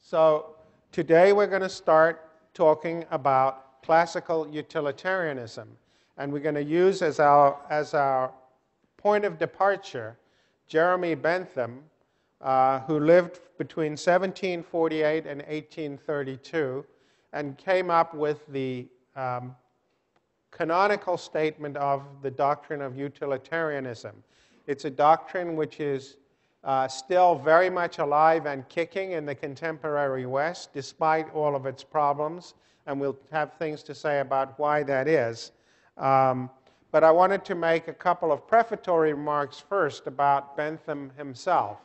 So today we're going to start talking about classical utilitarianism, and we're going to use as our point of departure Jeremy Bentham, who lived between 1748 and 1832 and came up with the canonical statement of the doctrine of utilitarianism. It's a doctrine which is still very much alive and kicking in the contemporary West, despite all of its problems, and we'll have things to say about why that is. But I wanted to make a couple of prefatory remarks first about Bentham himself.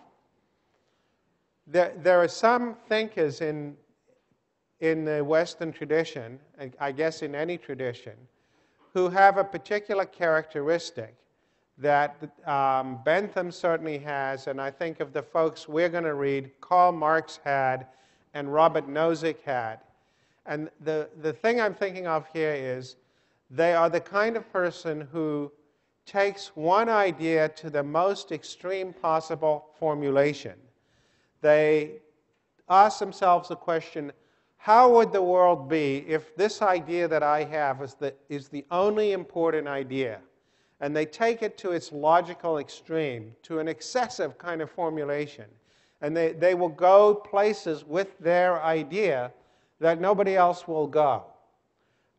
There are some thinkers in the Western tradition, and I guess in any tradition, who have a particular characteristic that Bentham certainly has, and I think of the folks we're going to read, Karl Marx had, and Robert Nozick had. And the thing I'm thinking of here is they are the kind of person who takes one idea to the most extreme possible formulation. They ask themselves the question, how would the world be if this idea that I have is the only important idea? And they take it to its logical extreme, to an excessive kind of formulation. And they will go places with their idea that nobody else will go.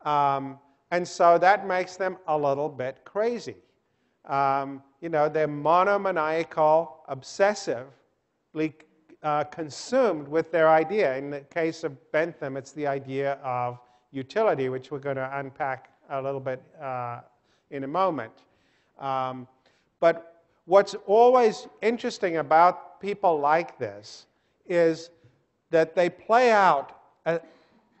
And so that makes them a little bit crazy. They're monomaniacal, obsessively consumed with their idea. In the case of Bentham, it's the idea of utility, which we're going to unpack a little bit in a moment. But what's always interesting about people like this is that they play out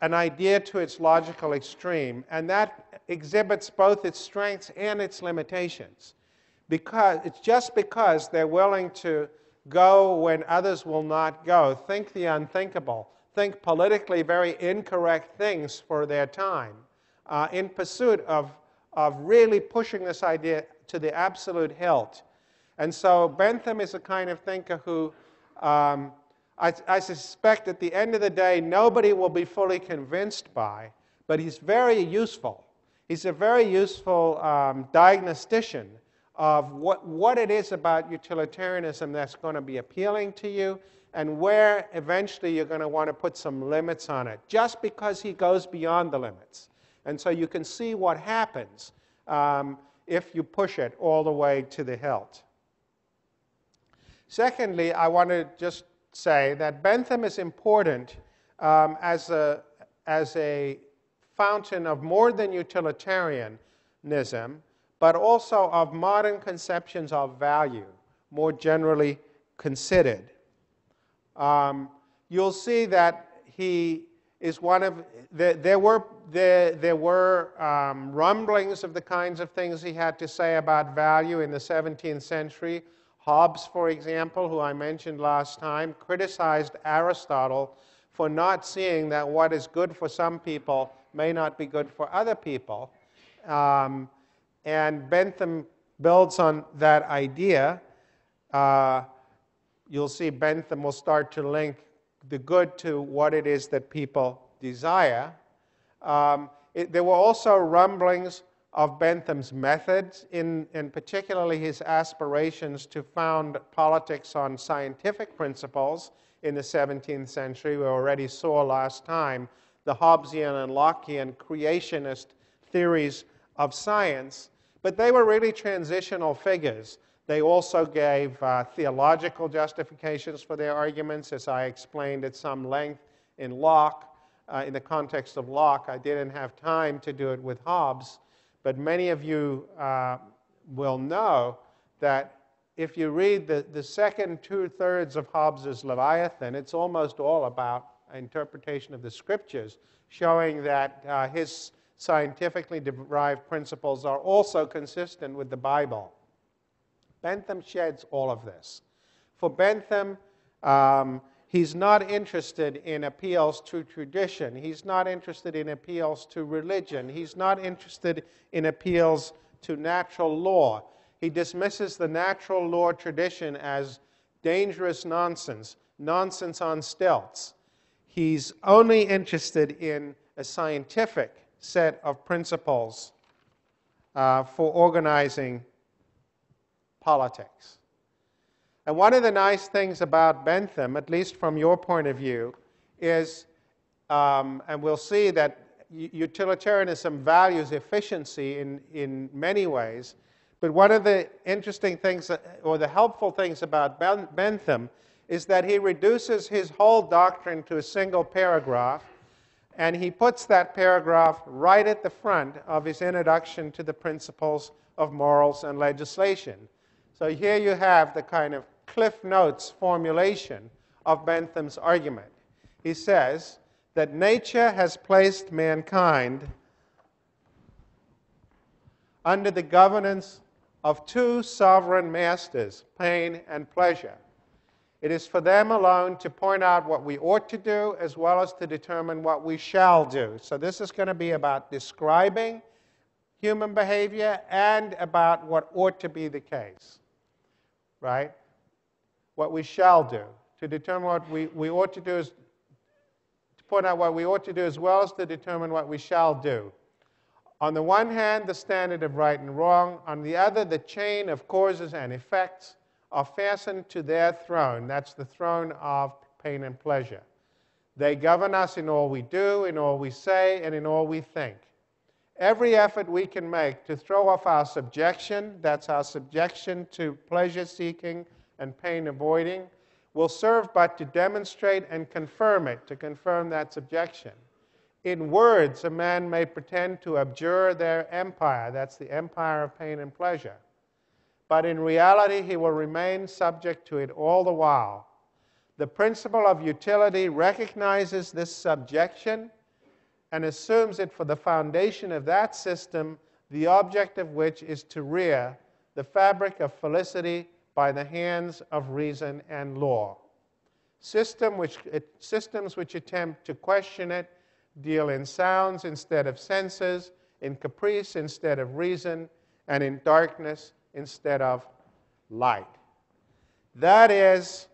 an idea to its logical extreme, and that exhibits both its strengths and its limitations. It's just because they're willing to go when others will not go, think the unthinkable, think politically very incorrect things for their time, in pursuit of really pushing this idea to the absolute hilt. And so Bentham is a kind of thinker who I suspect at the end of the day nobody will be fully convinced by, but he's very useful. He's a very useful diagnostician of what it is about utilitarianism that's going to be appealing to you and where eventually you're going to want to put some limits on it, just because he goes beyond the limits. And so you can see what happens if you push it all the way to the hilt. Secondly, I want to just say that Bentham is important as a fountain of more than utilitarianism, but also of modern conceptions of value, more generally considered. You'll see that he is one of there were rumblings of the kinds of things he had to say about value in the 17th century. Hobbes, for example, who I mentioned last time, criticized Aristotle for not seeing that what is good for some people may not be good for other people. And Bentham builds on that idea. You'll see Bentham will start to link the good to what it is that people desire. There were also rumblings of Bentham's methods, and particularly his aspirations to found politics on scientific principles in the 17th century. We already saw last time the Hobbesian and Lockean creationist theories of science, but they were really transitional figures. They also gave theological justifications for their arguments, as I explained at some length in Locke. In the context of Locke, I didn't have time to do it with Hobbes, but many of you will know that if you read the second two-thirds of Hobbes's Leviathan, it's almost all about interpretation of the scriptures, showing that his scientifically derived principles are also consistent with the Bible. Bentham sheds all of this. For Bentham, he's not interested in appeals to tradition. He's not interested in appeals to religion. He's not interested in appeals to natural law. He dismisses the natural law tradition as dangerous nonsense, nonsense on stilts. He's only interested in a scientific set of principles for organizing politics. And one of the nice things about Bentham, at least from your point of view, is, and we'll see that utilitarianism values efficiency in many ways, but one of the interesting things, or the helpful things about Bentham, is that he reduces his whole doctrine to a single paragraph, and he puts that paragraph right at the front of his introduction to the principles of morals and legislation. So here you have the kind of Cliff Notes formulation of Bentham's argument. He says that nature has placed mankind under the governance of two sovereign masters, pain and pleasure. It is for them alone to point out what we ought to do as well as to determine what we shall do. So this is going to be about describing human behavior and about what ought to be the case, right? What we shall do. To determine what we ought to do is to point out what we ought to do as well as to determine what we shall do. On the one hand, the standard of right and wrong. On the other, the chain of causes and effects are fastened to their throne. That's the throne of pain and pleasure. They govern us in all we do, in all we say, and in all we think. Every effort we can make to throw off our subjection, that's our subjection to pleasure-seeking and pain-avoiding, will serve but to demonstrate and confirm it, to confirm that subjection. In words, a man may pretend to abjure their empire. That's the empire of pain and pleasure. But in reality, he will remain subject to it all the while. The principle of utility recognizes this subjection and assumes it for the foundation of that system, the object of which is to rear the fabric of felicity by the hands of reason and law. Systems which attempt to question it deal in sounds instead of senses, in caprice instead of reason, and in darkness instead of light. That is,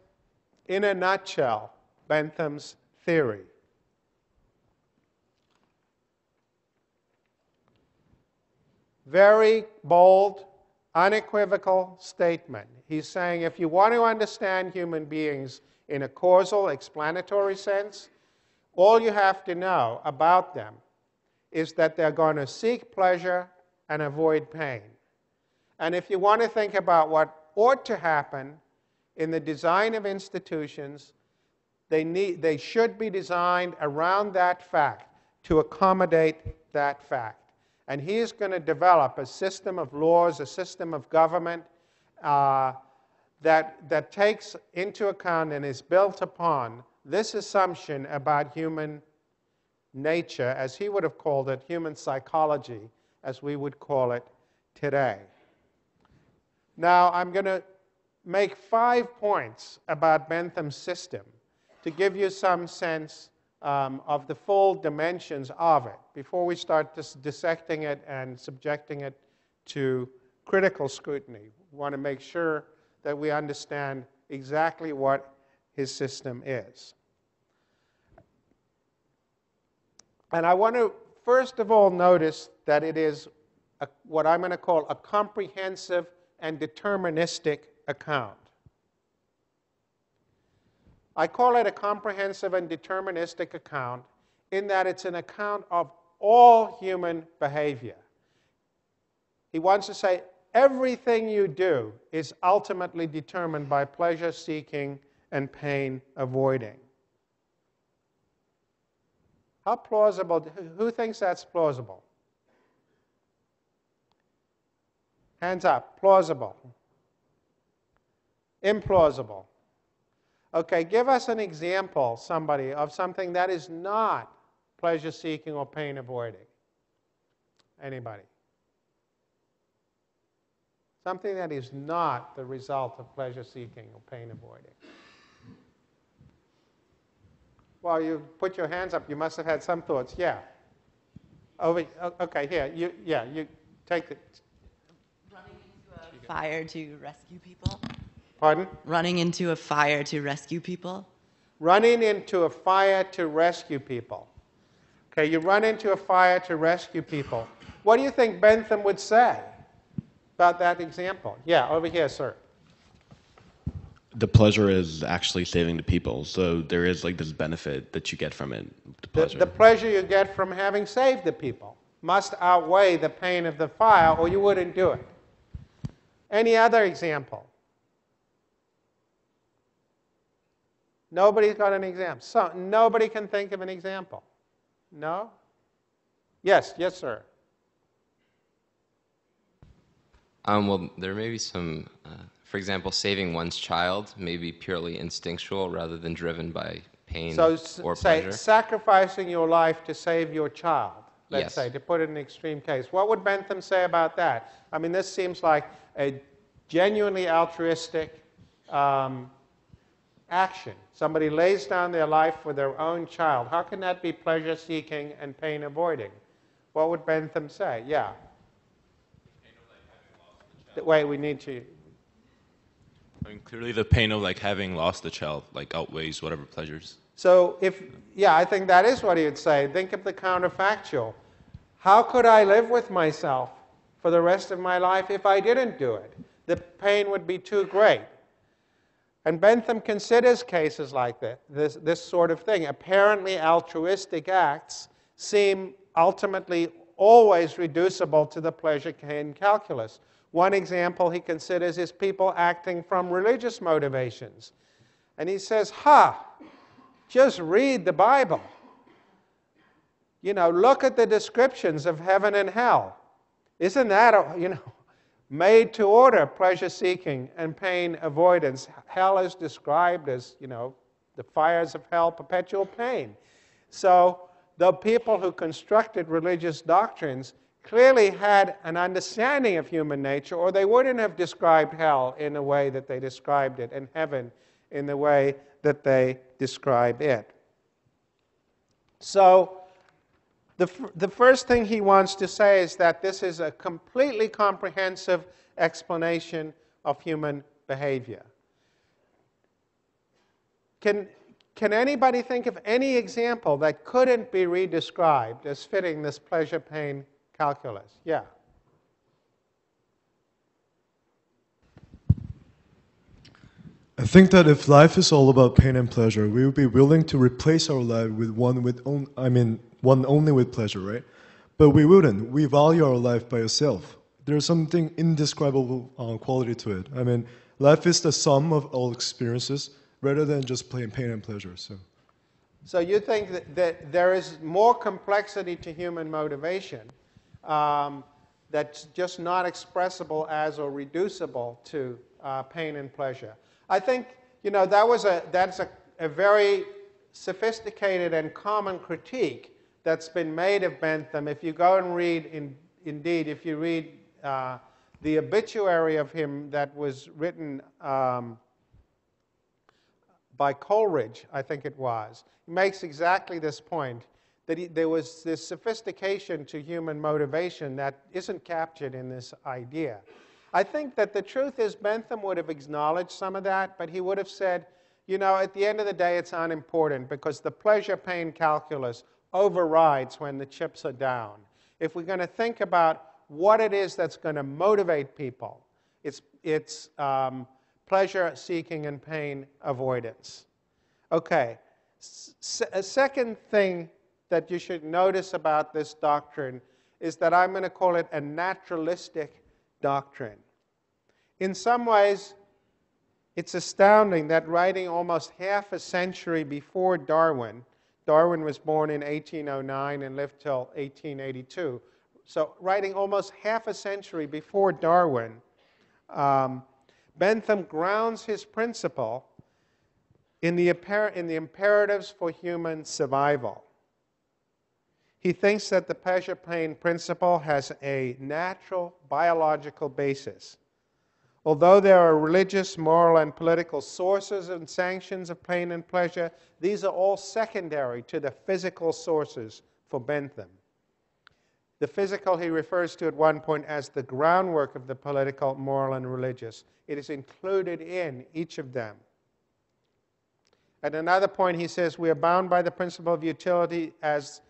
in a nutshell, Bentham's theory. Very bold, unequivocal statement. He's saying if you want to understand human beings in a causal, explanatory sense, all you have to know about them is that they're going to seek pleasure and avoid pain. And if you want to think about what ought to happen in the design of institutions, they should be designed around that fact to accommodate that fact. And he is going to develop a system of laws, a system of government that takes into account and is built upon this assumption about human nature, as he would have called it, human psychology, as we would call it today. Now, I'm going to make 5 points about Bentham's system to give you some sense of the full dimensions of it before we start dissecting it and subjecting it to critical scrutiny. We want to make sure that we understand exactly what his system is. And I want to, first of all, notice that it is what I'm going to call a comprehensive and deterministic account. I call it a comprehensive and deterministic account in that it's an account of all human behavior. He wants to say everything you do is ultimately determined by pleasure-seeking and pain-avoiding. How plausible? Who thinks that's plausible? Hands up. Plausible. Implausible. Okay, give us an example, somebody, of something that is not pleasure-seeking or pain-avoiding. Anybody? Something that is not the result of pleasure-seeking or pain-avoiding. Well, you put your hands up. You must have had some thoughts. Yeah. Okay, here. You take it. Running into a fire to rescue people. Pardon? Running into a fire to rescue people. running into a fire to rescue people. Okay, you run into a fire to rescue people. What do you think Bentham would say about that example? Yeah, over here, sir. The pleasure is actually saving the people, so there is like this benefit that you get from it. The pleasure you get from having saved the people must outweigh the pain of the fire, or you wouldn't do it. Any other example? Nobody's got an example. So nobody can think of an example. No? Yes, yes, sir. Well, there may be some, for example, saving one's child may be purely instinctual rather than driven by pain or pleasure. So sacrificing your life to save your child, let's Yes. say, to put it in an extreme case. What would Bentham say about that? I mean, this seems like a genuinely altruistic action. Somebody lays down their life for their own child. How can that be pleasure-seeking and pain-avoiding? What would Bentham say? Yeah. Wait, we need to... I mean, clearly the pain of like having lost the child like outweighs whatever pleasures. So I think that is what he would say. Think of the counterfactual. How could I live with myself for the rest of my life if I didn't do it? The pain would be too great. And Bentham considers cases like this sort of thing. Apparently altruistic acts seem ultimately always reducible to the pleasure-pain calculus. One example he considers is people acting from religious motivations. And he says, just read the Bible. You know, look at the descriptions of heaven and hell. Isn't that, made to order pleasure-seeking and pain avoidance? Hell is described as, the fires of hell, perpetual pain. So the people who constructed religious doctrines clearly had an understanding of human nature, or they wouldn't have described hell in the way that they described it, and heaven in the way that they describe it. So the first thing he wants to say is that this is a completely comprehensive explanation of human behavior. Can anybody think of any example that couldn't be redescribed as fitting this pleasure-pain calculus? Yeah. I think that if life is all about pain and pleasure, we would be willing to replace our life with one only with pleasure, right? But we wouldn't. We value our life by itself. There's something indescribable quality to it. I mean, life is the sum of all experiences rather than just plain pain and pleasure. So you think that there is more complexity to human motivation that's just not expressible as or reducible to pain and pleasure. I think, that's a very sophisticated and common critique that's been made of Bentham. If you go and read, if you read the obituary of him that was written by Coleridge, I think it was, he makes exactly this point, that there was this sophistication to human motivation that isn't captured in this idea. I think that the truth is Bentham would have acknowledged some of that, but he would have said, at the end of the day, it's unimportant because the pleasure-pain calculus overrides when the chips are down. If we're going to think about what it is that's going to motivate people, it's pleasure-seeking and pain avoidance. Okay. A second thing that you should notice about this doctrine is that I'm going to call it a naturalistic doctrine. In some ways, it's astounding that writing almost half a century before Darwin was born in 1809 and lived till 1882. So writing almost half a century before Darwin, Bentham grounds his principle in the imperatives for human survival. He thinks that the pleasure-pain principle has a natural biological basis. Although there are religious, moral, and political sources and sanctions of pain and pleasure, these are all secondary to the physical sources for Bentham. The physical he refers to at one point as the groundwork of the political, moral, and religious. It is included in each of them. At another point, he says, we are bound by the principle of utility as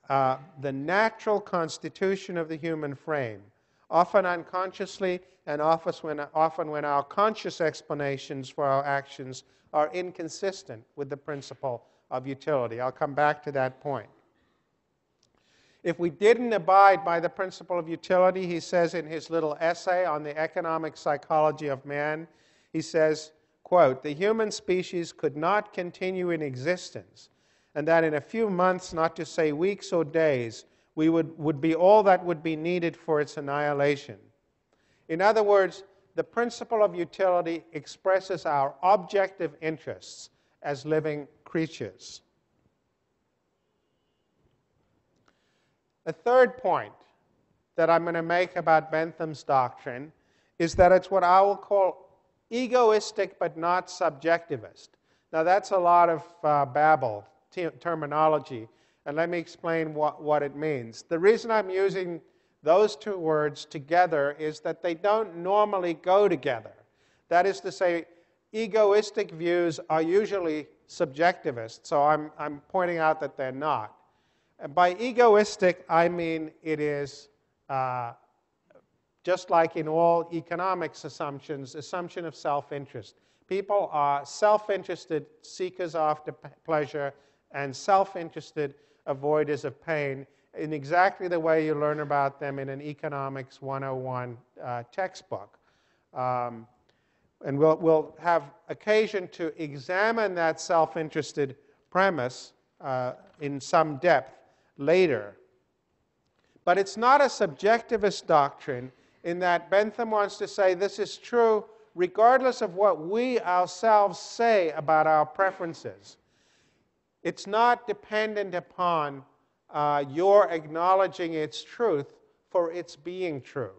the natural constitution of the human frame, often unconsciously and often when our conscious explanations for our actions are inconsistent with the principle of utility. I'll come back to that point. If we didn't abide by the principle of utility, he says in his little essay on the economic psychology of man, he says, quote, the human species could not continue in existence, and that in a few months, not to say weeks or days, we would be all that would be needed for its annihilation. In other words, the principle of utility expresses our objective interests as living creatures. A third point that I'm going to make about Bentham's doctrine is that it's what I will call egoistic but not subjectivist. Now that's a lot of babble, terminology, and let me explain what it means. The reason I'm using those two words together is that they don't normally go together. That is to say, egoistic views are usually subjectivist, so I'm pointing out that they're not. And by egoistic, I mean it is, just like in all economics assumptions, assumption of self-interest. People are self-interested seekers after pleasure and self-interested avoiders of pain in exactly the way you learn about them in an Economics 101 textbook. And we'll have occasion to examine that self-interested premise in some depth later. But it's not a subjectivist doctrine in that Bentham wants to say this is true regardless of what we ourselves say about our preferences. It's not dependent upon your acknowledging its truth for its being true.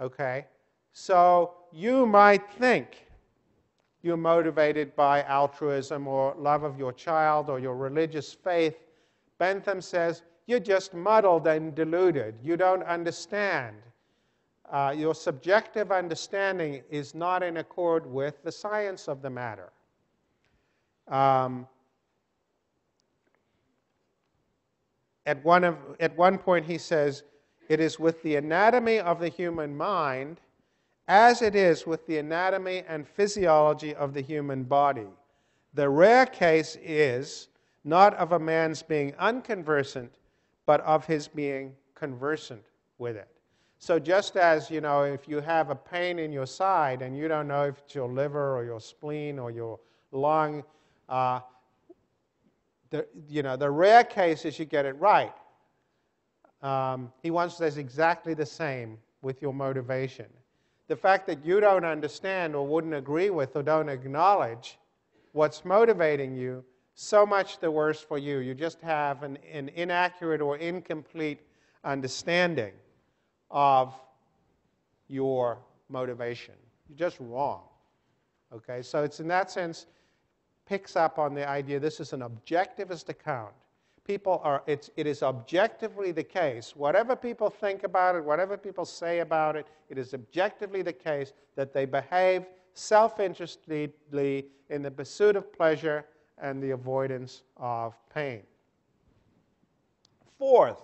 Okay? So you might think you're motivated by altruism or love of your child or your religious faith. Bentham says you're just muddled and deluded. You don't understand. Your subjective understanding is not in accord with the science of the matter. At one point he says, it is with the anatomy of the human mind as it is with the anatomy and physiology of the human body. The rare case is not of a man's being unconversant, but of his being conversant with it. So just as, if you have a pain in your side and you don't know if it's your liver or your spleen or your lung, the rare case is you get it right. He wants to say exactly the same with your motivation. The fact that you don't understand or wouldn't agree with or don't acknowledge what's motivating you, so much the worse for you. You just have an inaccurate or incomplete understanding of your motivation. You're just wrong. Okay, so it's in that sense picks up on the idea this is an objectivist account. It is objectively the case. Whatever people think about it, whatever people say about it, it is objectively the case that they behave self-interestedly in the pursuit of pleasure and the avoidance of pain. Fourth,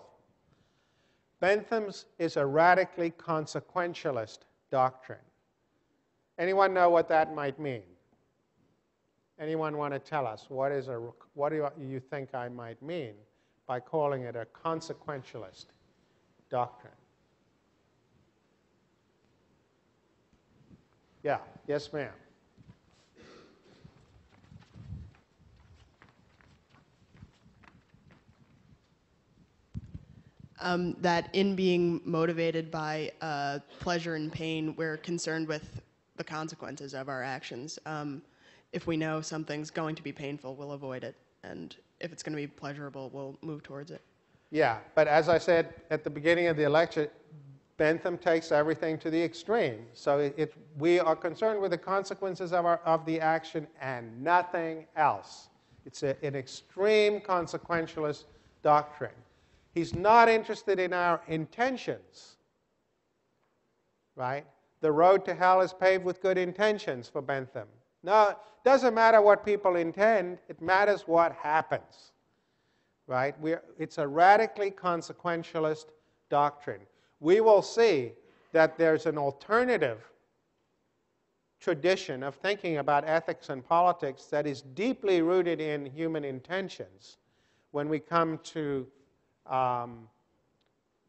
Bentham's is a radically consequentialist doctrine. Anyone know what that might mean? Anyone want to tell us what do you think I might mean by calling it a consequentialist doctrine? Yeah, yes, ma'am. That in being motivated by pleasure and pain, we're concerned with the consequences of our actions. If we know something's going to be painful, we'll avoid it. And if it's going to be pleasurable, we'll move towards it. Yeah, but as I said at the beginning of the lecture, Bentham takes everything to the extreme. So we are concerned with the consequences of the action and nothing else. It's an extreme consequentialist doctrine. He's not interested in our intentions, right? The road to hell is paved with good intentions for Bentham. No, it doesn't matter what people intend. It matters what happens. Right? It's a radically consequentialist doctrine. We will see that there's an alternative tradition of thinking about ethics and politics that is deeply rooted in human intentions when we come to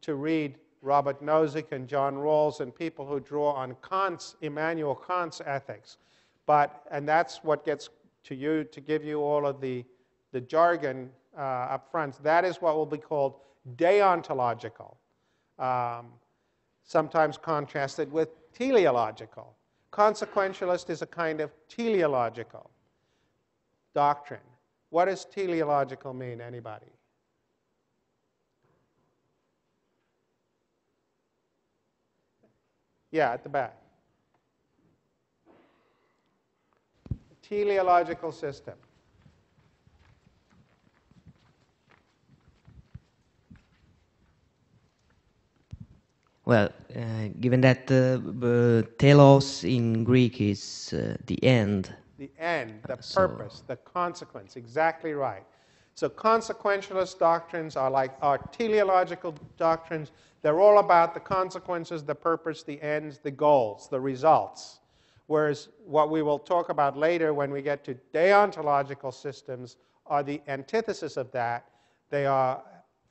read Robert Nozick and John Rawls and people who draw on Immanuel Kant's ethics. And that's what gets to you to give you all of the jargon up front. That is what will be called deontological, sometimes contrasted with teleological. Consequentialist is a kind of teleological doctrine. What does teleological mean, anybody? Yeah, at the back. Teleological system. Well, given that telos in Greek is the end. The end, the purpose, the consequence, exactly right. So consequentialist doctrines are teleological doctrines. They're all about the consequences, the purpose, the ends, the goals, the results. Whereas what we will talk about later when we get to deontological systems are the antithesis of that. They are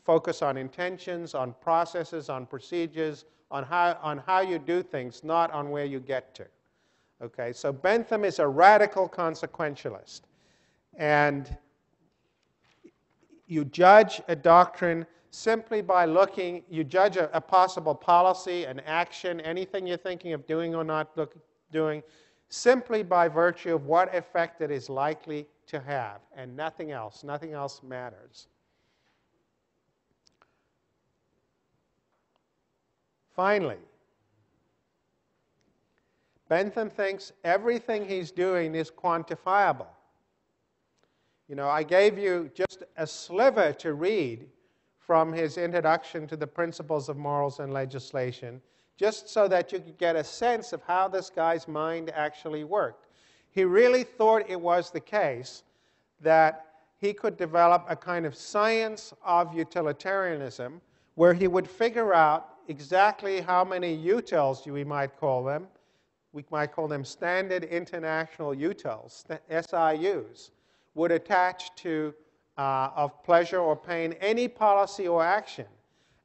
focus on intentions, on processes, on procedures, on how you do things, not on where you get to. Okay, so Bentham is a radical consequentialist. And you judge a doctrine simply by looking, you judge a possible policy, an action, anything you're thinking of doing or not doing, simply by virtue of what effect it is likely to have, and nothing else. Nothing else matters. Finally, Bentham thinks everything he's doing is quantifiable. You know, I gave you just a sliver to read from his introduction to the principles of morals and legislation, just so that you could get a sense of how this guy's mind actually worked. He really thought it was the case that he could develop a kind of science of utilitarianism where he would figure out exactly how many utils, we might call them. We might call them standard international utils, SIUs, would attach to, of pleasure or pain, any policy or action.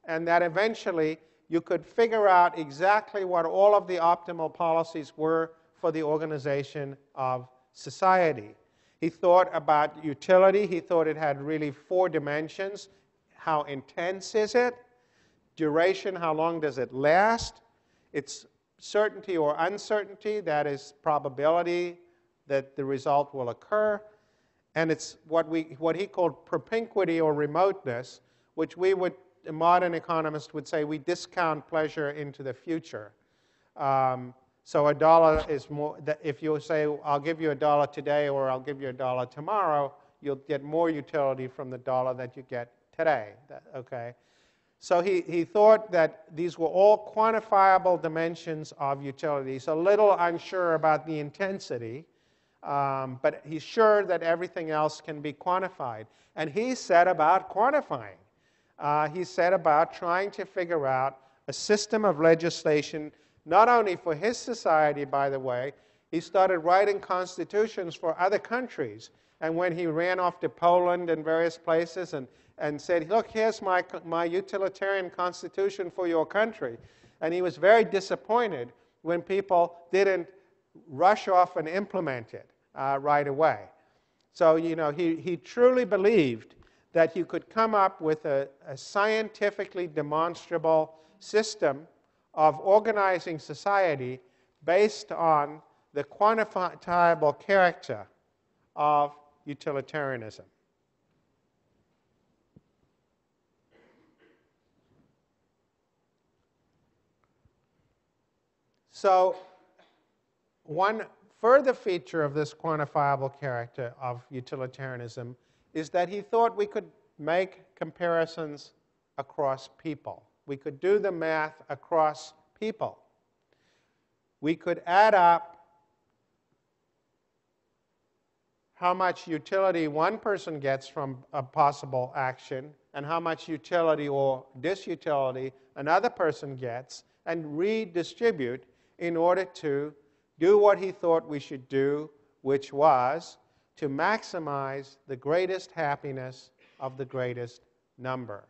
And that eventually you could figure out exactly what all of the optimal policies were for the organization of society. He thought about utility. He thought it had really 4 dimensions. How intense is it? Duration, how long does it last? Its certainty or uncertainty, that is probability that the result will occur. And it's what he called propinquity or remoteness, which a modern economist would say we discount pleasure into the future. So $1 is more, if you say, I'll give you $1 today or I'll give you $1 tomorrow, you'll get more utility from the dollar that you get today. Okay? So he thought that these were all quantifiable dimensions of utility. He's a little unsure about the intensity, but he's sure that everything else can be quantified. And he set about quantifying. He set about trying to figure out a system of legislation, not only for his society, by the way. He started writing constitutions for other countries. And when he ran off to Poland and various places and said, look, here's my utilitarian constitution for your country. And he was very disappointed when people didn't rush off and implement it right away. So, you know, he truly believed that you could come up with a scientifically demonstrable system of organizing society based on the quantifiable character of utilitarianism. So one further feature of this quantifiable character of utilitarianism is that he thought we could make comparisons across people. We could do the math across people. We could add up how much utility one person gets from a possible action and how much utility or disutility another person gets, and redistribute in order to do what he thought we should do, which was to maximize the greatest happiness of the greatest number.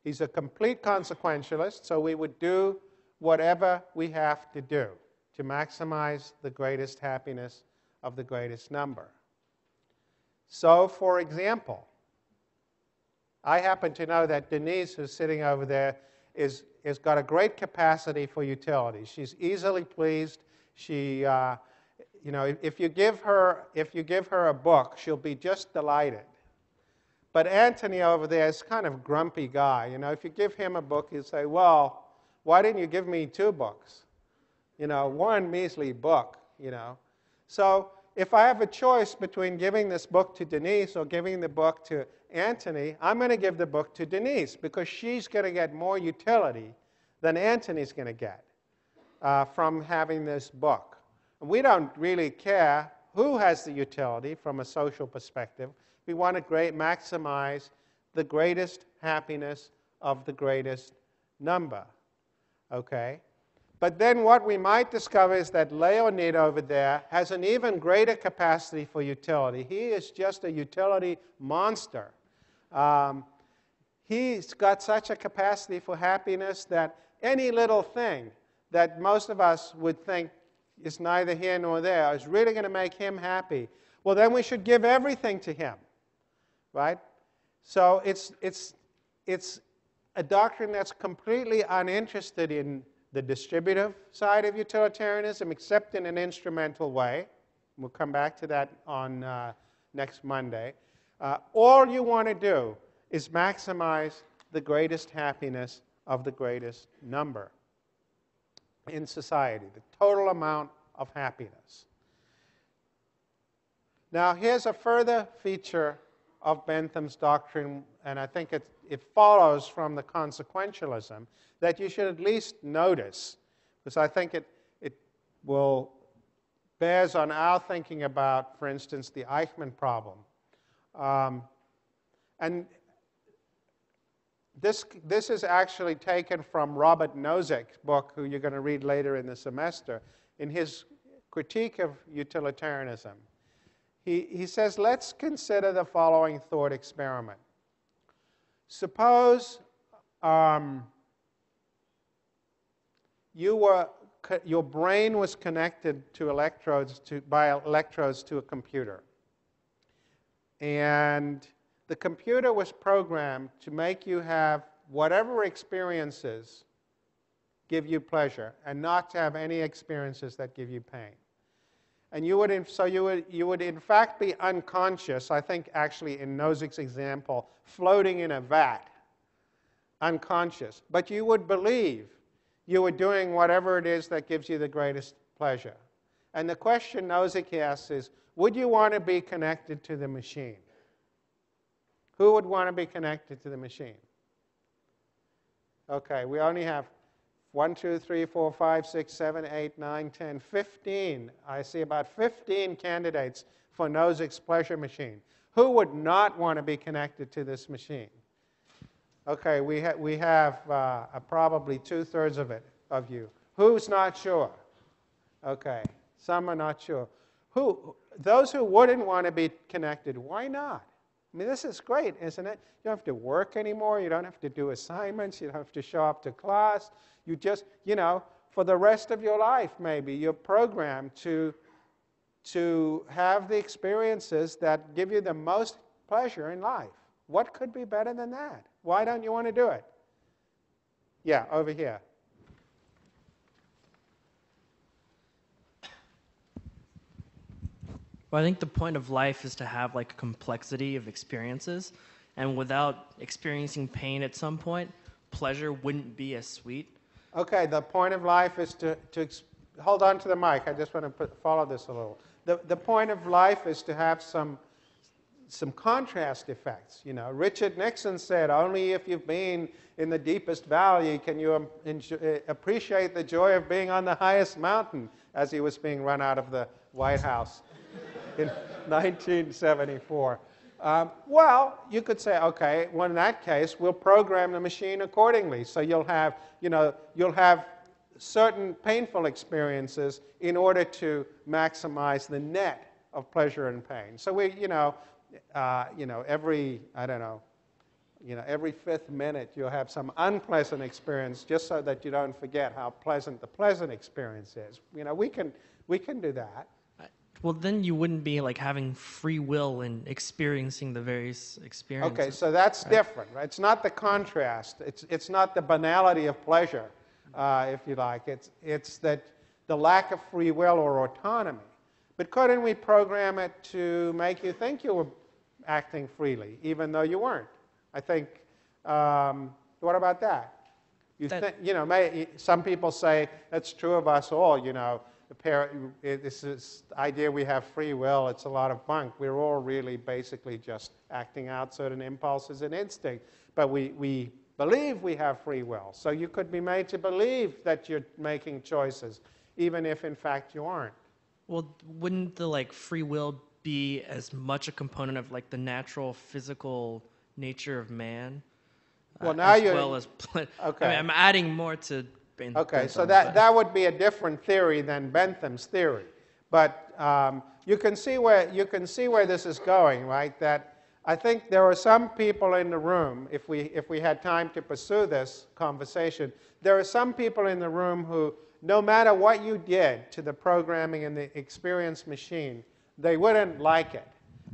He's a complete consequentialist, so we would do whatever we have to do to maximize the greatest happiness of the greatest number. So, for example, I happen to know that Denise, who's sitting over there, is got a great capacity for utility. She's easily pleased. She, you know, if you give her a book, she'll be just delighted. But Anthony over there is kind of a grumpy guy. You know, if you give him a book, he'll say, "Well, why didn't you give me 2 books? You know, 1 measly book, you know." So if I have a choice between giving this book to Denise or giving the book to Anthony, I'm going to give the book to Denise because she's going to get more utility than Anthony's going to get from having this book. And we don't really care who has the utility from a social perspective. We want to maximize the greatest happiness of the greatest number. Okay? But then what we might discover is that Leonid over there has an even greater capacity for utility. He is just a utility monster. He's got such a capacity for happiness that any little thing that most of us would think is neither here nor there is really going to make him happy. Well, then we should give everything to him, right? So it's a doctrine that's completely uninterested in the distributive side of utilitarianism, except in an instrumental way. We'll come back to that on next Monday. All you want to do is maximize the greatest happiness of the greatest number in society, the total amount of happiness. Now, here's a further feature of Bentham's doctrine, and I think it follows from the consequentialism that you should at least notice, because I think it will bears on our thinking about, for instance, the Eichmann problem. And this is actually taken from Robert Nozick's book, who you're going to read later in the semester, in his critique of utilitarianism. He says, let's consider the following thought experiment. Suppose your brain was connected to by electrodes to a computer. And the computer was programmed to make you have whatever experiences give you pleasure and not to have any experiences that give you pain. And you would in fact be unconscious, I think actually in Nozick's example, floating in a vat, unconscious. But you would believe you were doing whatever it is that gives you the greatest pleasure. And the question Nozick asks is, would you want to be connected to the machine? Who would want to be connected to the machine? Okay, we only have 1, 2, 3, 4, 5, 6, 7, 8, 9, 10, 15. I see about 15 candidates for Nozick's pleasure machine. Who would not want to be connected to this machine? Okay, we have probably 2/3 of you. Who's not sure? Okay, some are not sure. Those who wouldn't want to be connected, why not? I mean, this is great, isn't it? You don't have to work anymore. You don't have to do assignments. You don't have to show up to class. You just, you know, for the rest of your life, maybe, you're programmed to have the experiences that give you the most pleasure in life. What could be better than that? Why don't you want to do it? Yeah, over here. Well, I think the point of life is to have like a complexity of experiences, and without experiencing pain at some point, pleasure wouldn't be as sweet. Okay, the point of life is to hold on to the mic. I just want to follow this a little. The point of life is to have some some contrast effects. You know, Richard Nixon said, only if you've been in the deepest valley can you appreciate the joy of being on the highest mountain, as he was being run out of the White House in 1974. Well, you could say, okay, well, in that case, we'll program the machine accordingly. So you'll have, you'll have certain painful experiences in order to maximize the net of pleasure and pain. So we, every, I don't know, every 5th minute you'll have some unpleasant experience just so that you don't forget how pleasant the pleasant experience is. We can do that. Well, then you wouldn't be like having free will and experiencing the various experiences. Okay, so that's different, right? It's not the contrast. It's not the banality of pleasure, if you like. It's that the lack of free will or autonomy. But couldn't we program it to make you think you were acting freely, even though you weren't? I think, what about that? Some people say that's true of us all, this idea we have free will, it's a lot of bunk. We're all really basically just acting out certain impulses and instinct. But we believe we have free will. So you could be made to believe that you're making choices, even if in fact you aren't. Well, wouldn't the free will be as much a component of the natural physical nature of man? Well, now as well as okay. I mean, I'm adding more to Okay, so that would be a different theory than Bentham's theory. But you can see where this is going, right? That I think there are some people in the room, if we had time to pursue this conversation, there are some people in the room who, no matter what you did to the programming and the experience machine, they wouldn't like it.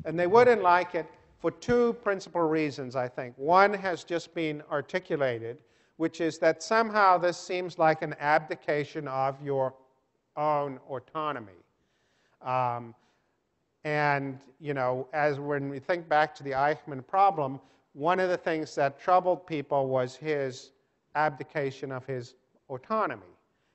And they wouldn't like it for 2 principal reasons, I think. One has just been articulated, which is that somehow this seems like an abdication of your own autonomy. And, as when we think back to the Eichmann problem, one of the things that troubled people was his abdication of his autonomy.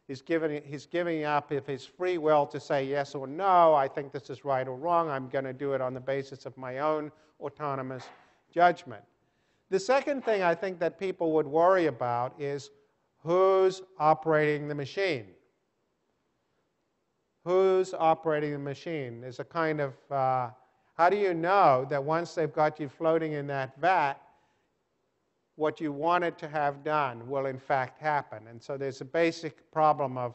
He's giving up of his free will to say yes or no, I think this is right or wrong, I'm going to do it on the basis of my own autonomous judgment. The second thing I think that people would worry about is who's operating the machine. Who's operating the machine? There's a kind of, how do you know that once they've got you floating in that vat, what you wanted to have done will in fact happen? And so there's a basic problem of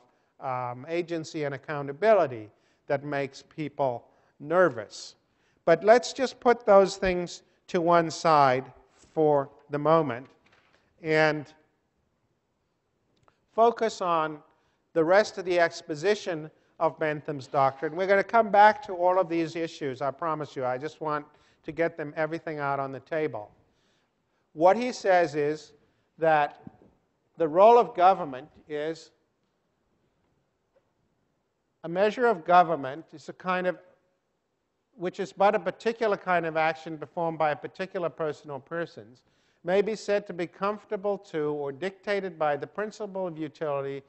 agency and accountability that makes people nervous. But let's just put those things to one side for the moment and focus on the rest of the exposition of Bentham's doctrine. We're going to come back to all of these issues, I promise you. I just want to get everything out on the table. What he says is that the role of government is a measure of government is a kind of which is but a particular kind of action performed by a particular person or persons, may be said to be comfortable to or dictated by the principle of utility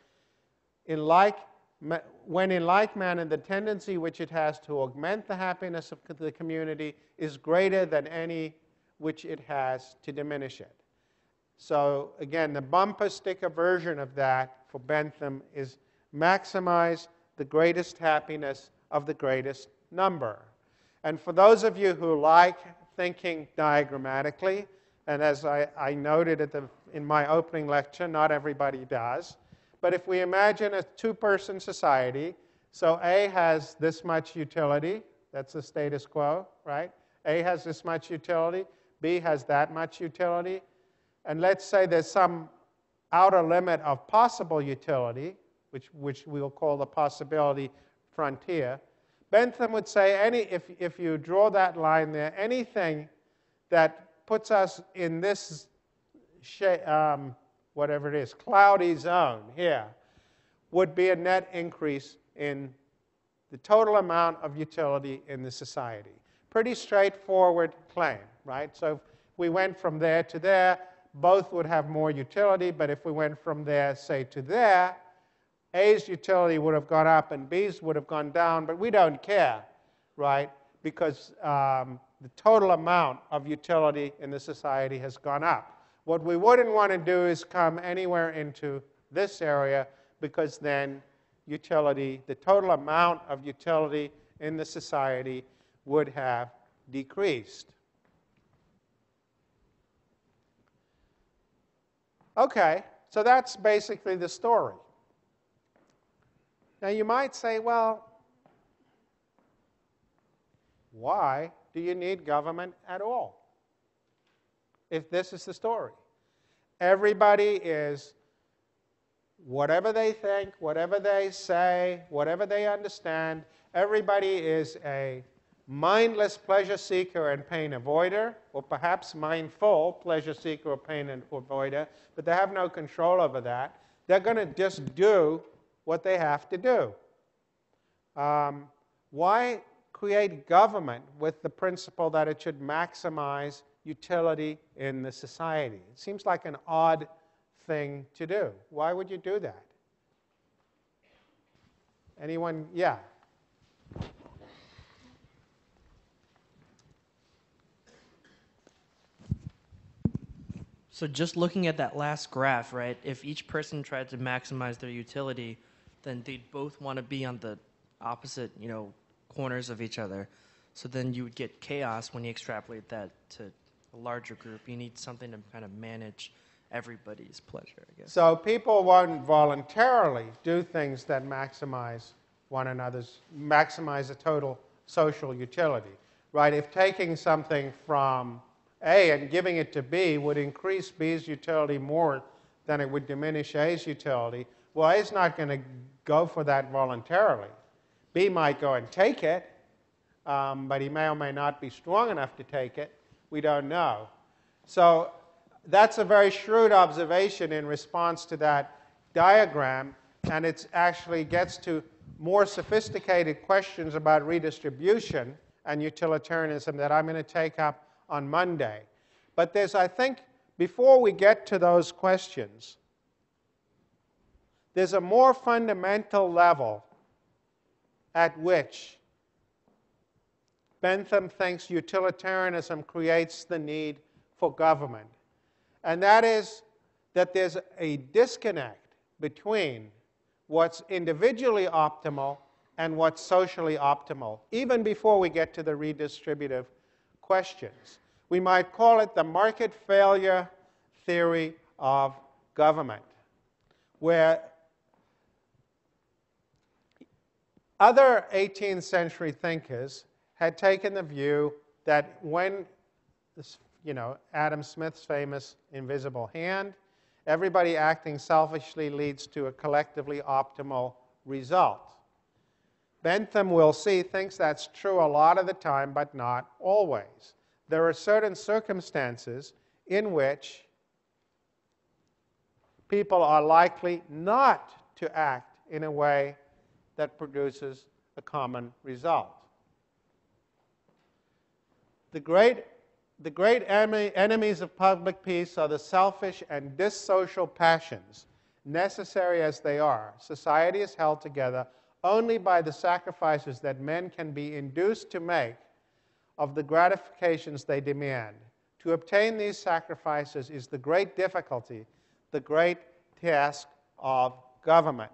when in like manner the tendency which it has to augment the happiness of the community is greater than any which it has to diminish it. So again, the bumper sticker version of that for Bentham is maximize the greatest happiness of the greatest number. And for those of you who like thinking diagrammatically, and as I noted in my opening lecture, not everybody does, but if we imagine a 2-person society, so A has this much utility, that's the status quo, right? A has this much utility, B has that much utility, and let's say there's some outer limit of possible utility, which we'll call the possibility frontier. Bentham would say, if you draw that line there, anything that puts us in this, whatever it is, cloudy zone here, would be a net increase in the total amount of utility in the society. Pretty straightforward claim, right? So if we went from there to there, both would have more utility, but if we went from there, say, to there, A's utility would have gone up and B's would have gone down, but we don't care, right? Because the total amount of utility in the society has gone up. What we wouldn't want to do is come anywhere into this area, because then utility, the total amount of utility in the society would have decreased. Okay, so that's basically the story. Now you might say, well, why do you need government at all if this is the story? Everybody is, whatever they think, whatever they say, whatever they understand, everybody is a mindless pleasure seeker and pain avoider, or perhaps mindful pleasure seeker or pain avoider, but they have no control over that. They're going to just do what they have to do. Why create government with the principle that it should maximize utility in the society? It seems like an odd thing to do. Why would you do that? Anyone? Yeah. So just looking at that last graph, right, if each person tried to maximize their utility, then they'd both want to be on the opposite, corners of each other. So then you would get chaos when you extrapolate that to a larger group. You need something to kind of manage everybody's pleasure, I guess. So people won't voluntarily do things that maximize the total social utility, right? If taking something from A and giving it to B would increase B's utility more than it would diminish A's utility, well, A's not going to go for that voluntarily. B might go and take it, but he may or may not be strong enough to take it. We don't know. So that's a very shrewd observation in response to that diagram, and it actually gets to more sophisticated questions about redistribution and utilitarianism that I'm going to take up on Monday. But there's, I think, before we get to those questions, there's a more fundamental level at which Bentham thinks utilitarianism creates the need for government. And that is that there's a disconnect between what's individually optimal and what's socially optimal, even before we get to the redistributive questions. We might call it the market failure theory of government, where other 18th century thinkers had taken the view that when, Adam Smith's famous invisible hand, everybody acting selfishly leads to a collectively optimal result. Bentham, we'll see, thinks that's true a lot of the time, but not always. There are certain circumstances in which people are likely not to act in a way that produces a common result. The great enemies of public peace are the selfish and dissocial passions, necessary as they are. Society is held together only by the sacrifices that men can be induced to make of the gratifications they demand. To obtain these sacrifices is the great difficulty, the great task of government.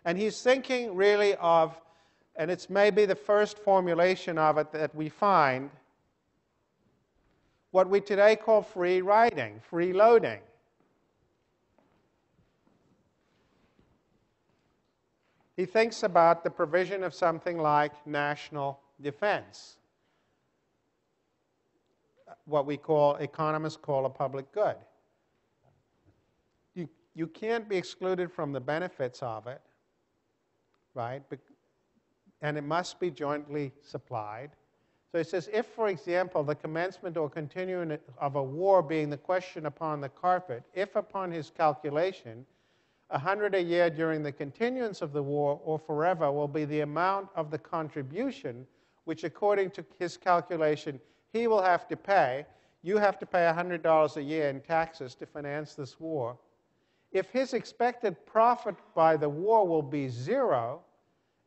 And he's thinking really of, and it's maybe the first formulation of it that we find, what we today call free riding, free loading. He thinks about the provision of something like national defense, what economists call a public good. You can't be excluded from the benefits of it, right? And it must be jointly supplied. So he says, if, for example, the commencement or continuing of a war being the question upon the carpet, if upon his calculation, 100 a year during the continuance of the war or forever will be the amount of the contribution which, according to his calculation, he will have to pay, you have to pay $100 a year in taxes to finance this war. If his expected profit by the war will be zero,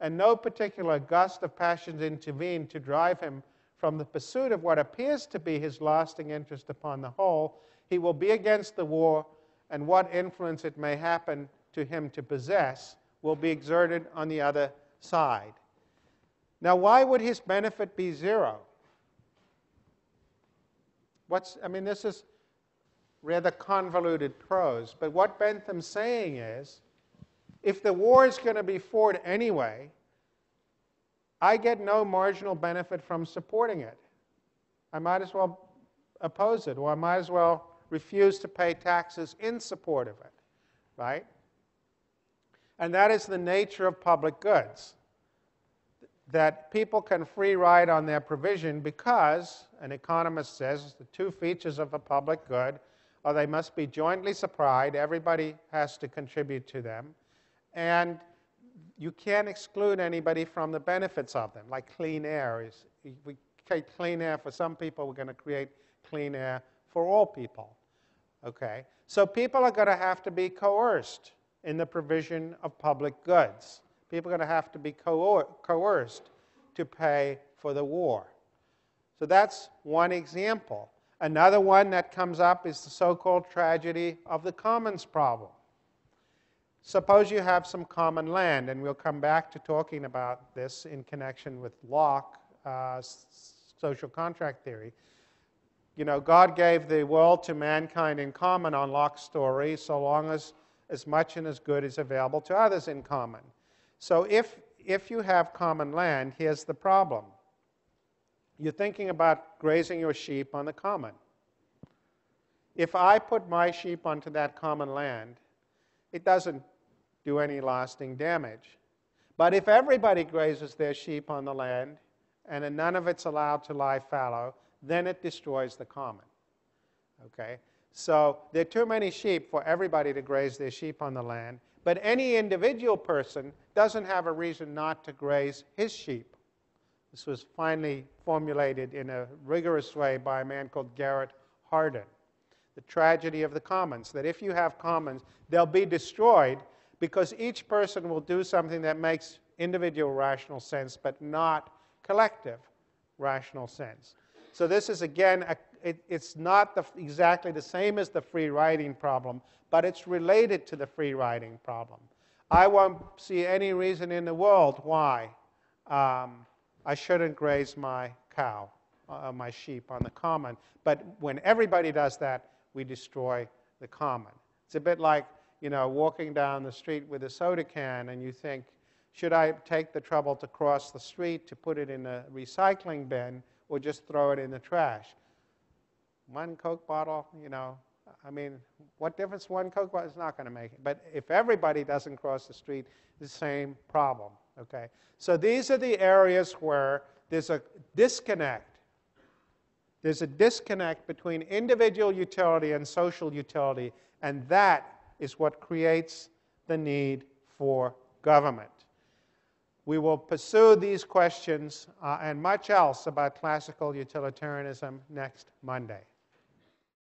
and no particular gust of passions intervene to drive him from the pursuit of what appears to be his lasting interest upon the whole, he will be against the war, and what influence it may happen to him to possess will be exerted on the other side. Now, why would his benefit be zero? This is rather convoluted prose, but what Bentham's saying is, if the war is going to be fought anyway, I get no marginal benefit from supporting it. I might as well oppose it, or I might as well refuse to pay taxes in support of it, right? And that is the nature of public goods, that people can free ride on their provision because, an economist says, the two features of a public good are they must be jointly supplied, everybody has to contribute to them, and you can't exclude anybody from the benefits of them, like clean air. We create clean air for some people, we're going to create clean air for all people. Okay? So people are going to have to be coerced in the provision of public goods. People are going to have to be coerced to pay for the war. So that's one example. Another one that comes up is the so-called tragedy of the commons problem. Suppose you have some common land, and we'll come back to talking about this in connection with Locke, social contract theory. You know, God gave the world to mankind in common on Locke's story, so long as much and as good is available to others in common. So if you have common land, here's the problem. You're thinking about grazing your sheep on the common. If I put my sheep onto that common land, it doesn't do any lasting damage. But if everybody grazes their sheep on the land, and none of it's allowed to lie fallow, then it destroys the common. Okay? So there are too many sheep for everybody to graze their sheep on the land, but any individual person doesn't have a reason not to graze his sheep. This was finally formulated in a rigorous way by a man called Garrett Hardin. The tragedy of the commons, that if you have commons, they'll be destroyed because each person will do something that makes individual rational sense, but not collective rational sense. So this is, again, it's not exactly the same as the free riding problem, but it's related to the free riding problem. I won't see any reason in the world why I shouldn't graze my cow, my sheep on the common. But when everybody does that, we destroy the common. It's a bit like, you know, walking down the street with a soda can and you think, should I take the trouble to cross the street to put it in a recycling bin or just throw it in the trash? One Coke bottle, you know, I mean, what difference one Coke bottle is not going to make it. But if everybody doesn't cross the street, the same problem. Okay? So these are the areas where there's a disconnect. There's a disconnect between individual utility and social utility, and that is what creates the need for government. We will pursue these questions and much else about classical utilitarianism next Monday.